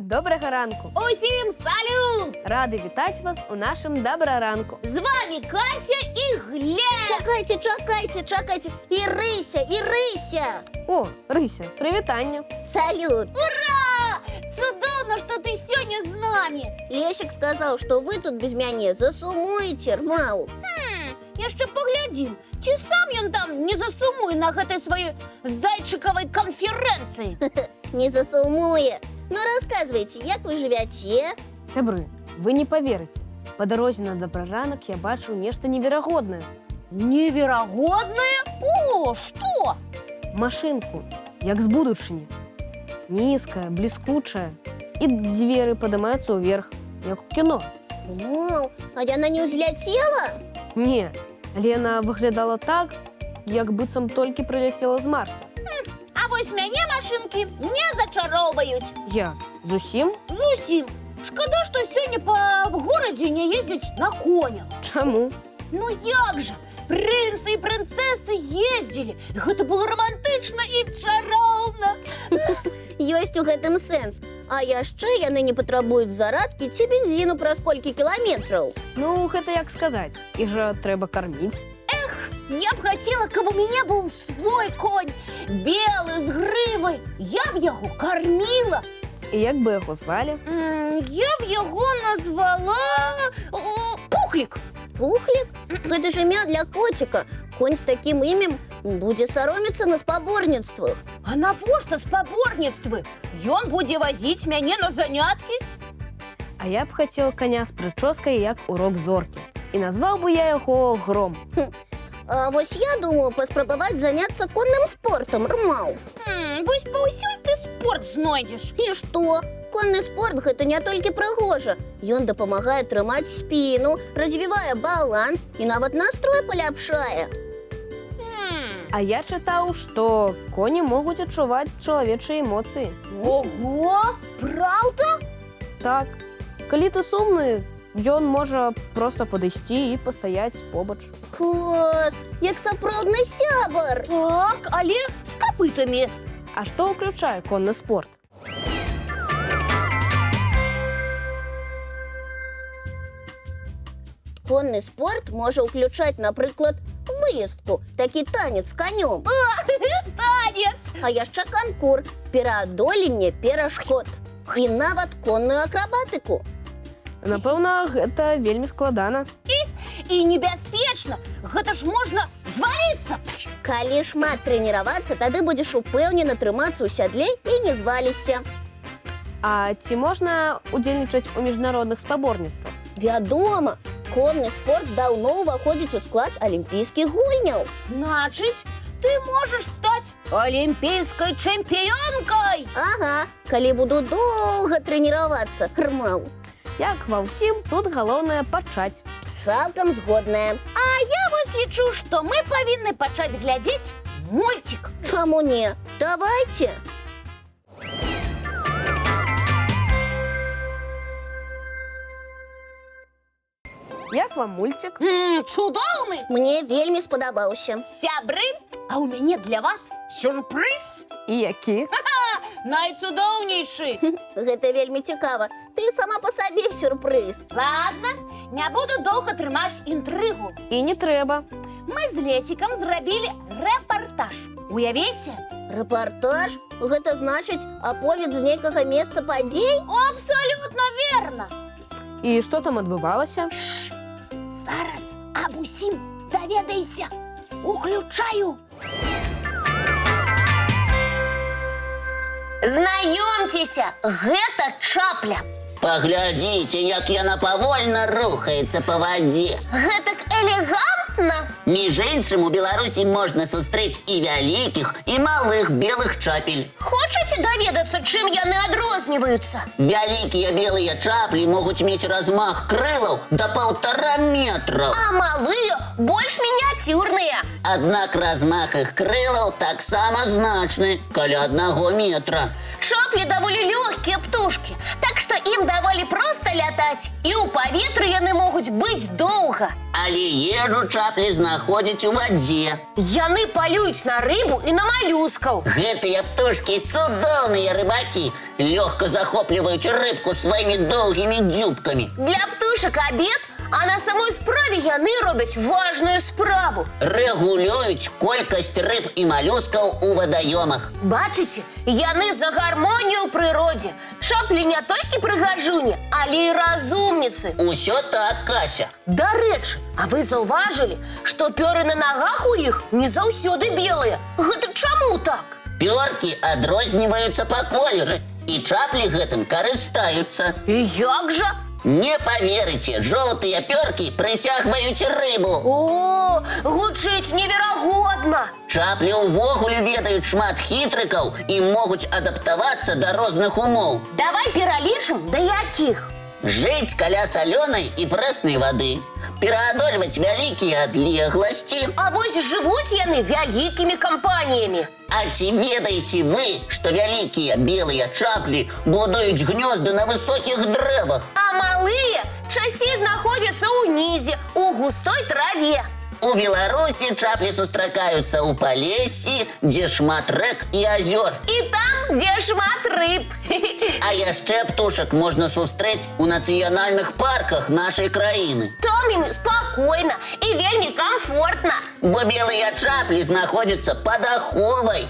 Доброго ранку! Усім салют! Ради вітати вас у нашому Доброранку. З вами Кася і Глеб! Чекайте, Ірися! О, Рися, привітання. Салют! Ура! Цудовно, що ти сьогодні з нами! Лещик сказал, что вы тут без меня засумуете, Рмау. Я ще поглядім, чи сам він там не засумує на гэтай своїй зайчиковій конференції. Не засумує. Ну рассказывайте, як вы живете? Сябры, ви не поверите. По дорозі на Доброранок я бачу нечто неверагодне. Невероятное? О, что? Машинку, як з будучыні. Низкая, блескучая. І двері поднимаються вверх, як у кіно. Вау, а яна не узлетела? Ні, Лена виглядала так, як быццам толькі прилетіла з Марса. А вось мяне машинки не зачаровують. Як? Зусім? Зусім. Шкода, що сьогодні по городі не їздять на конях. Чому? Ну як же? Принцы і принцеси їздили. Гэта було романтично і чаровно. Ёсць у гэтым сэнс. А яшчэ яны не патрабуюць зарадкі ці бензіну праз колькі кіламетраў. Ну, гэта як сказаць. Іх жа трэба карміць. Я б хотіла, каб у мене був свой конь, белий, з гривою. Я б його кормила. І як би яго звалі? Я б його назвала Пухлік. Пухлік? Гэта ж імя для котика. Конь з таким імем будзе сароміцца на спаборніцтвах. А навошта спаборніцтвы? Ён будзе возіць мяне на заняткі? А я б хацела коня з прычоскай, як урок зоркі. І назваў бы я яго Гром. А вось я думаю паспрабаваць заняцца конным спортам, Рмау. Вось паўсюль ты спорт знойдзеш. І што? Конны спорт гэта не толькі прыгожа. Ён дапамагае трымаць спіну, развівае баланс і нават настрой паляпшае. А я чытаў, што коні могуць адчуваць чалавечыя эмоцыі. Ого, правда? Так, калі ты сумны, ён можа проста падысці і пастаяць побач. Клас! Як сапраўдны сябар! Так, але з капытамі. А што ўключае конны спорт? Конны спорт можа ўключаць, напрыклад, выездку, такі танец з канём. Танец! А яшчэ канкур, пераадоленне перашкод і нават конную акрабатыку. Напэўна, гэта вельмі складана. І небяспечна. Гэта ж можна зваліцца. Калі шмат трэніравацца, тады будзеш упэўнена трымацца ў сядле і не звалішся. А ці можна удзельнічаць у міжнародных спаборніцтвах? Вядома, конны спорт даўно ўваходзіць у склад алімпійскіх гульняў. Значыць, ты можаш стаць алімпійскай чэмпіёнкай. Ага, калі буду доўга трэніравацца, Рмау. Як ва ўсім, тут галоўнае пачаць. Цалкам згодная. А я вось лічу, што мы павінны пачаць глядзець мульцік. Чаму не? Давайте. Як вам мульцік? Цудоўны! Мне вельмі спадабаўся. Сябры, а ў мяне для вас сюрпрыз. І які? Найцудоўнейшы. Гэта вельмі цікава. Ты сама па сабе сюрпрыз. Ладно, не буду доўга трымаць інтрыгу. І не трэба. Мы з Лесікам зрабілі рэпартаж. Уявіце? Рэпартаж? Гэта значыць аповед з нейкага месца падзей? Абсолютно верно. І што там адбывалася? Зараз аб усім даведайся. Уключаю. Знаёмцеся, гэта чапля. Паглядзіце, як яна павольна рухаецца па вадзе. Гэтак элегантна. Між іншым, у Беларусі можна сустрэць і вялікіх, і малых белых чапель. Хочаце даведацца, чым яны адрозніваюцца? Вялікія белыя чаплі могуць мець размах крылаў да 1,5 метра. А малыя больш мініяцюрныя. Аднак размах іх крылаў таксама значны, каля 1 метра. Чаплі даволі лёгкія птушкі, так што ім даволі проста лятаць, і ў паветры яны могуць быць доўга. Але ежу чаплі знаходзяць у вадзе. Яны палююць на рыбу і на малюскаў. Гэтыя птушкі цудоўныя рыбакі. Лёгка захопліваюць рыбку сваімі доўгімі дзюбкамі. Для птушак абед, а на самой справе яны робяць важную справу. Рэгулююць колькасць рыб і малюскаў у вадаёмах. Бачыце, яны за гармонію ў прыродзе. Чаплі не толькі прыгажуні, але і разумніцы. Усё так, Кася. Дарэчы, а вы заўважылі, што пёры на нагах у іх не заўсёды белыя? Гэта чаму так? Пёркі адрозніваюцца па колеры, і чаплі гэтым карыстаюцца. І як жа? Не поверыце, жоўтыя пёркі прыцягваюць рыбу. О, гучыць неверагодна. Чаплі ўвогуле ведаюць шмат хітрыкаў і могуць адаптавацца да розных умоў. Давай пералічым, да якіх? Жыць каля салёнай і прэснай вады, пераадольваць вялікія адлегласці. А вось жывуць яны вялікімі кампаніямі. А ці ведаеце вы, што вялікія белыя чаплі будуюць гнёзды на высокіх дрэвах? А малыя часцей знаходзяцца ўнізе, у густой траве. У Беларусі чаплі сустракаюцца ў Палессі, дзе шмат рэк і азёр. І там, дзе шмат рыб. А яшчэ птушак можна сустрэць у нацыянальных парках нашай краіны. Там ім спакойна і вельмі камфортна. Бо белыя чаплі знаходзяцца пад аховай.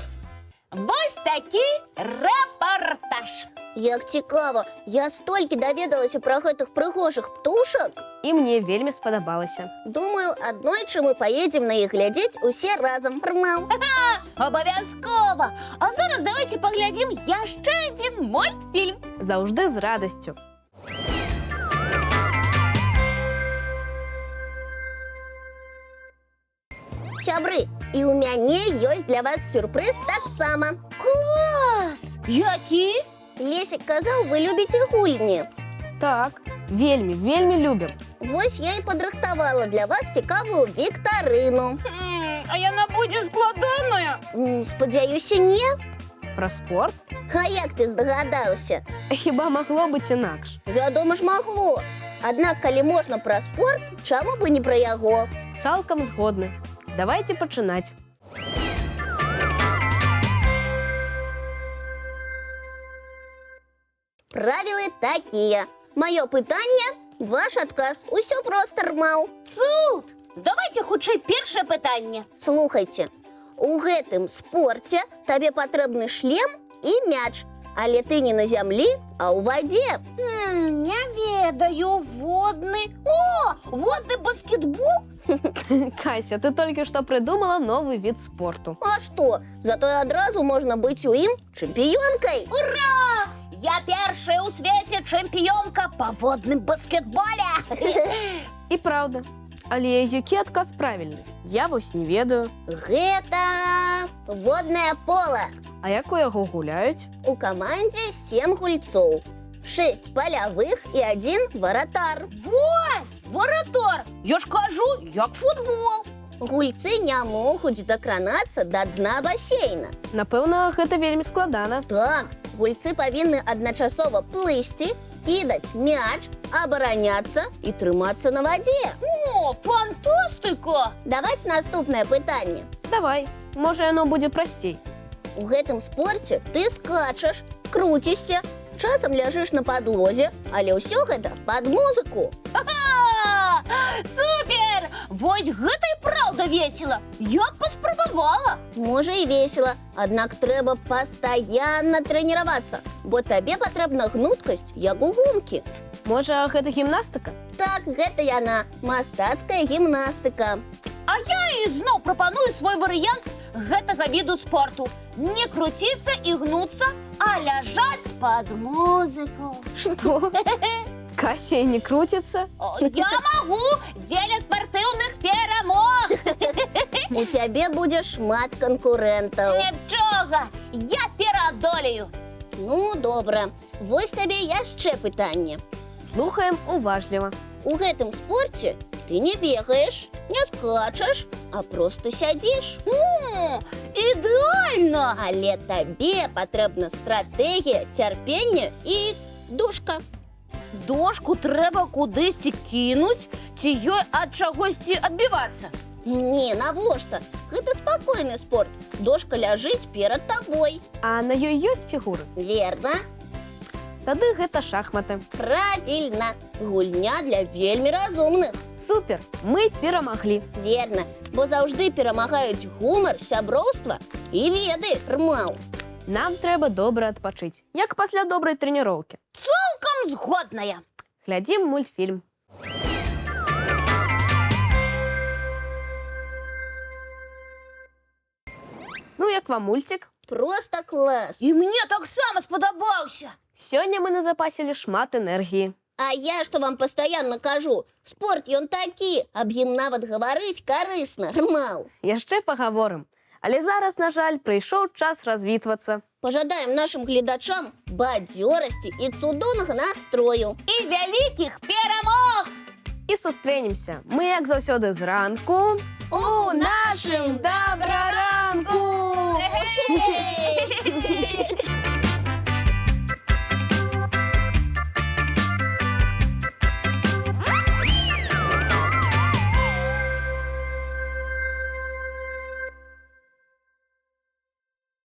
Вось такі рэпартаж. Як цікава, я столькі даведалася пра гэтых прыгожых птушак. І мне вельмі спадабалася. Думаю, аднойчы мы паедзем на іх глядзець усе разам. Рмаў. Абавязкова. А зараз давайте паглядзім яшчэ адзін мультфільм. Заўжды з радасцю. Сябры, і ў мяне ёсць для вас сюрпрыз таксама. Клас! Які? Лесік казаў, вы любіце гульні. Так, вельмі, вельмі любім. Вось я і падрыхтавала для вас цікавую віктарыну. А яна будзе складаная? Спадзяюся, не? Пра спорт? А як ты здагадаўся? Хіба магло быць інакш? Вядома ж, магло. Аднак, калі можна пра спорт, чаму бы не пра яго? Цалкам згодны. Давайте пачынаць. Правілы такія. Маё пытанне, ваш адказ. Усё проста, Рмаў. Цуд! Давайте хутчэй першае пытанне. Слухайце, у гэтым спорце табе патрэбны шлем і мяч, але ты не на зямлі, а ў вадзе. Не ведаю, водны. О, водны баскетбол? Кася, ты толькі што прыдумала новы від спорту. А што? Зато і адразу можна быць у ім чэмпіёнкай. Ура! Я першая ў свеце чэмпіёнка па водным баскетболе. І праўда. Але які адказ правільны? Я вось не ведаю. Гэта воднае пола. А як у яго гуляюць? У камандзе 7 гульцоў. 6 палявых і 1 варатар. Вось, варатар. Я ж кажу, як футбол. Гульцы не могуць дакранацца да дна басейна. Напэўна, гэта вельмі складана. Так, гульцы павінны адначасова плысці, кідаць мяч, абараняцца і трымацца на вадзе. О, фантастыка! Давайце наступнае пытанне. Давай, можа яно будзе прасцей. У гэтым спорце ты скачаш, круцішся, часам ляжыш на падлозе, але ўсё гэта пад музыку. Ха-ха! Супер! Вось гэта і праўда весела. Я б паспрабавала. Можа і весела, аднак трэба пастаянна трэніравацца, бо табе патрэбна гнуткасць, як у гумкі. Можа, гэта гімнастыка? Так, гэта яна, мастацкая гімнастыка. А я ізноў прапаную свой варыянт гэтага віду спорту. Не круціцца і гнуцца, а ляжаць пад музыку. Што? Кася не крутіцца? Я магу дзеля спартыўных перамог. У цябе будзе шмат канкурэнтаў. Нічога, я пераадолею. Ну, добра. Вось табе яшчэ пытанне. Слухаем уважліва. У гэтым спорце ты не бегаеш, не скачаш, а проста сядзіш. Ідэальна! Але табе патрэбна стратэгія, цярпенне і душка. Дошку трэба кудысьці кінуць, ці ёй ад чагосьці адбівацца? Не, навошта? Гэта спакойны спорт. Дошка ляжыць перад табой. А на ёй ёсць фігуры? Верна? Тады гэта шахматы. Правільна. Гульня для вельмі разумных. Супер, мы перамаглі. Верна, бо заўжды перамагаюць гумар, сяброўства і веды, Рмаў. Нам трэба добра адпачыць, як пасля добрай трэніроўкі. Цалкам згодная. Глядзім мультфільм. Ну, як вам мульцік? Просто клас. І мне таксама спадабаўся. Сёння мы назапасілі шмат энергіі. А я што вам пастаянна кажу, спорт ён такі, аб ім нават гаварыць карысна, Рмаў. Яшчэ пагаворым. Але зараз, на жаль, прыйшоў час развітвацца. Пажадаем нашым гледачам бадзёрасці і цудоўнага настрою. І вялікіх перамог! І сустрэнемся. Мы, як заўсёды, зранку у нашым добраранку! Эй!